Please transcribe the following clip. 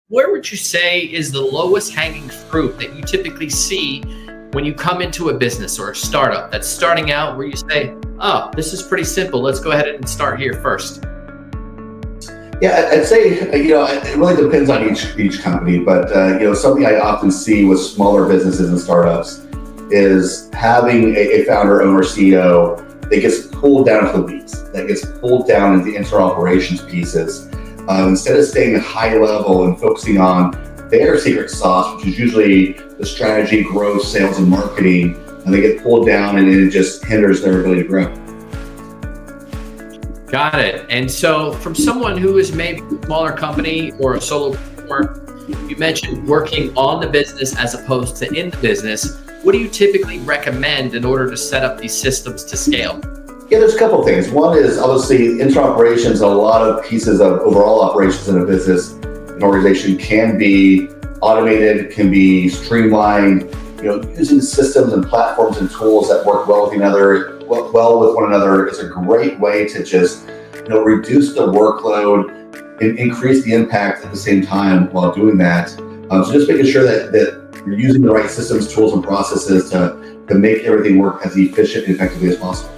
where would you say is the lowest hanging fruit that you typically see when you come into a business or a startup that's starting out where you say, oh, this is pretty simple. Let's go ahead and start here first. Yeah, I'd say, it really depends on each company, but, something I often see with smaller businesses and startups is having a founder, owner, CEO that gets pulled down to the weeds, that gets pulled down into the internal operations pieces. Instead of staying high level and focusing on their secret sauce, which is usually the strategy, growth, sales, and marketing, and they get pulled down and it just hinders their ability to grow. Got it. And so from someone who is maybe a smaller company or a solopreneur, you mentioned working on the business as opposed to in the business. What do you typically recommend in order to set up these systems to scale? Yeah, there's a couple of things. One is obviously internal operations. A lot of pieces of overall operations in a business, an organization can be automated, can be streamlined. Using systems and platforms and tools that work well with one another is a great way to just reduce the workload and increase the impact at the same time while doing that. So just making sure that you're using the right systems, tools, and processes to make everything work as efficient and effectively as possible.